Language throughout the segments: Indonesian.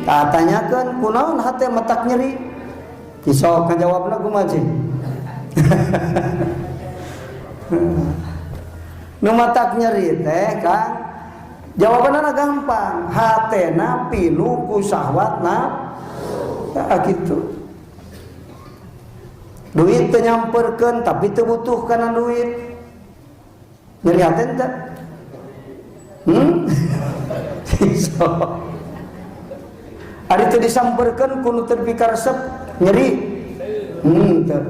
tanyakeun kunaon hate matak nyeri kisah kajawabna kumaha cing nu matak nyeri teh Kang jawabanna gampang hatena pilu ku syahwatna ya gitu duit teu nyamperkeun tapi teu butuh kana duit nyeri hate teh ari teu disamperkeun ku nu teu pikaresep nyeri teu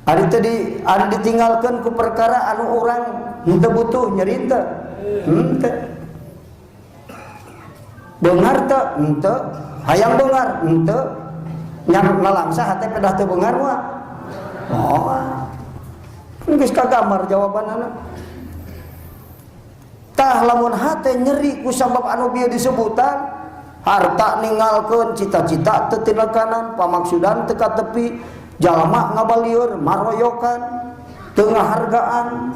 ari ditinggalkeun ku perkara anu urang teu butuh nyeri teu teu beungar teu hayang beungar teu nyang nalangsa hate pedah teu beungar mah geus kagambar jawabanana tah lamun hate nyeri ku sabab anu bieu disebutan harta ninggalkeun cita-cita teu tinekanan pamaksudan teu ka tepi jalma ngabalieur maroyokan teu ngahargaan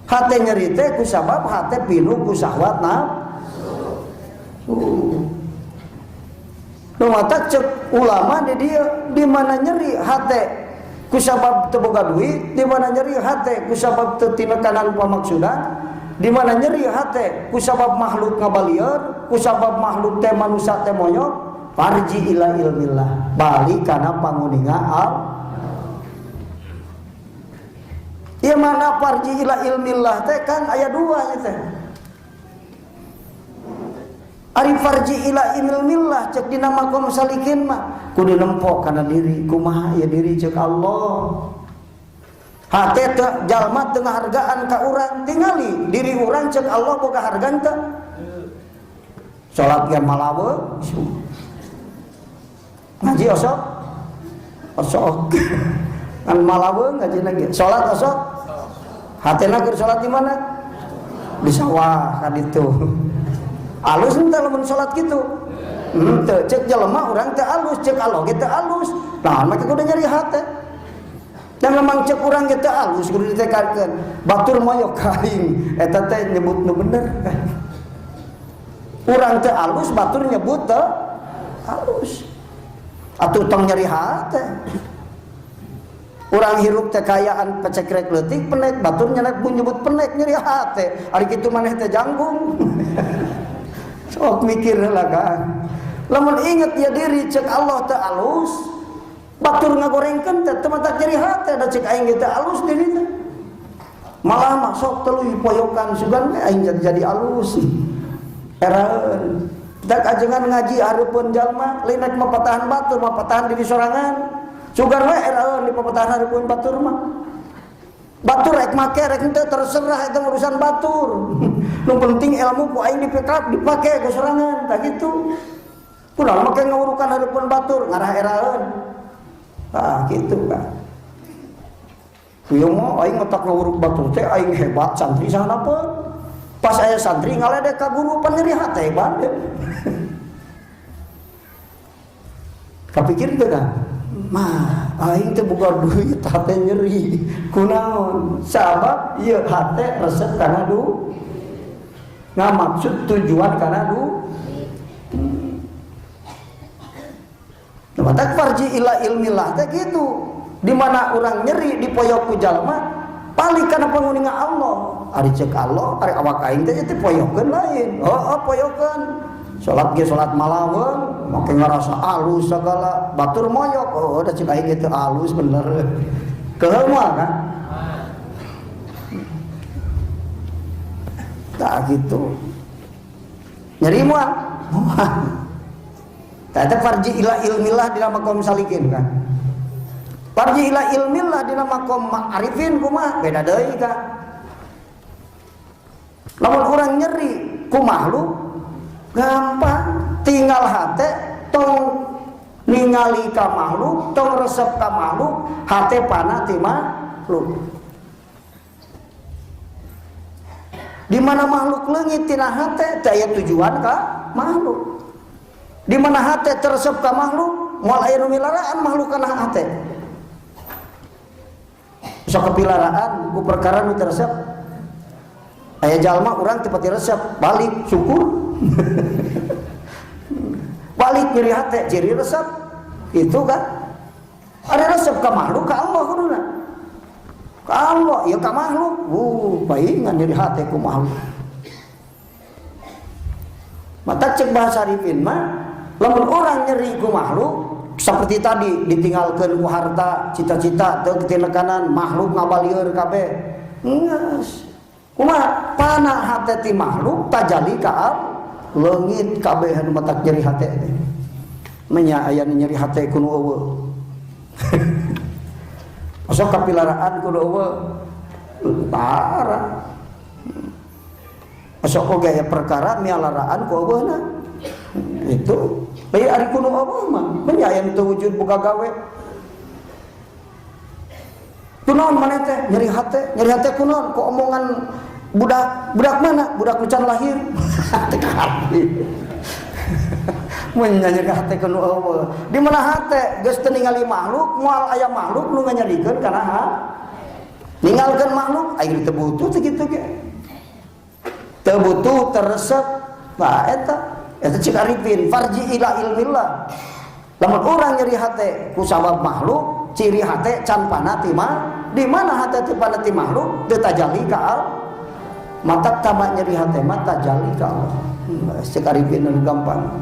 hate nyeri teh ku sabab hate pilu ku syahwat nu mata cek ulama di dieu di mana nyeri hate ku sabab teu boga duit di mana nyeri hate ku sabab teu tinekanan pamaksudan di mana nyeri hate ku sabab makhluk ngabalieur ku sabab makhluk teh manusia teh moyok farji ila ilmillah balik kana panguninga ieu mana farji ila ilmillah teh kan aya dua nya teh ari farji ila ilmillah cek dina makom salikin mah kudu nempok kana diri kumaha ieu diri cek Allah hate teh jalma teu ngahargaan ka urang tingali diri urang cek Allah boga hargaan teu salat ge malaweung ngaji osok kan malaweung ngajina ge salat osok hatena keur salat di mana di sawah ka ditu alus teh lamun salat kitu teu cek jalma urang teh alus cek Allah ge teh alus naon make kudu nyeri hate dan memang cek urang ge teh alus kudu ditekankeun batur moyok kaing eta teh nyebut nu bener urang teh alus batur nyebut teh alus atuh tong nyeri hate urang hirup teh kayaan pecekrek leutik penek batur nyebut penek nyeri hate ari kitu maneh teh janggung sok mikir heula kan lamun inget ya diri cek Allah teh alus batur ngagorengkeun teh teu matak nyeri hate da cek aing teh alus diri teh malah mah sok tuluy poyokan sugan aing jadi alus eraeun dak ajengan ngaji hareupeun jalma lain rek mapatahan batur mapatahan diri sorangan sugan we eraeun di papatahan hareupeun batur mah batur rek make rek henteu terserah eta urusan batur nu penting ilmu ku aing dipake ke sorangan tah kitu kunaon make ngawurukan hareupeun batur ngarah eraeun gitu kan ieu mah aing ngotak ngawuruk batur teh aing hebat santri sahanapa pas aya santri ngaledek ka guru pan nyeri hate bade kapikir teu kan mah aing teh boga duit hate nyeri kunaon sabab ieu hate resep kana ngamaksud tujuan kana matak farji ila ilmillah teh gitu di mana urang nyeri dipoyok ku jalma balik kana panguninga Allah ari cek Allah ari awak aing teh teh poyokeun lain poyokeun salat ge salat malaweung make ngarasa alus sagala batur moyok da cek aing teh alus bener keheul moal kan tak gitu nyeri moal tata farji ila ilmillah dina makom salikin kan farji ila ilmillah dina makom ma'arifin kumaha beda deui kan lamun urang nyeri ku makhluk gampang tinggal hate tong ningali ka makhluk tong resep ka makhluk hate pana ti makhluk di mana makhluk leungit tina hate teh aya tujuan ka makhluk di mana hate teresep ka makhluk moal aya nu milaraan makhluk kana hate sok kepilaraan ku perkara nu teresep aya jalma urang teu pati resep balik syukur balik nyeri hati ciri resep itu kan. Ada resep ka makhluk ka Allah kuduna. Ka Allah ya ka makhluk. Paingan nyeri hati ku makhluk. Mata cek bahasa Arifin mah lamun orang nyeri ku makhluk seperti tadi ditinggalkeun ku harta, cita-cita teu tinekanan makhluk ngabalieur kabeh. Geus. Kumaha panah hate ti makhluk tajalli ka leungit kabeh anu matak nyeri hate. Menya aya nyeri hate ku nu eueuh. Masuk kapilaraan ku nu eueuh. Parah. Masuk oge aya perkara mialaraan ku eueuhna. Itu bayi ari kuno apa mah menyayang teu wujud boga gawe kunaon maneh teh nyeri hate kunaon ku omongan budak mana budak nu can lahir teh kabeh mun nyeri hate kuno eueuh di mana hate geus teu ningali makhluk moal aya makhluk nu nganyerikeun kana ninggalkeun makhluk aya teu butuh teh kitu ge teu butuh teresep nah eta cik Arifin farji ila ilmillah. Lamun orang nyeri hate ku sabab makhluk ciri hate can panah ti di mana hate ti panah ti makhluk teu tajalli ka Allah mata tamak nyeri hate mata tajalli ka Allah. Cik Arifin anu gampang.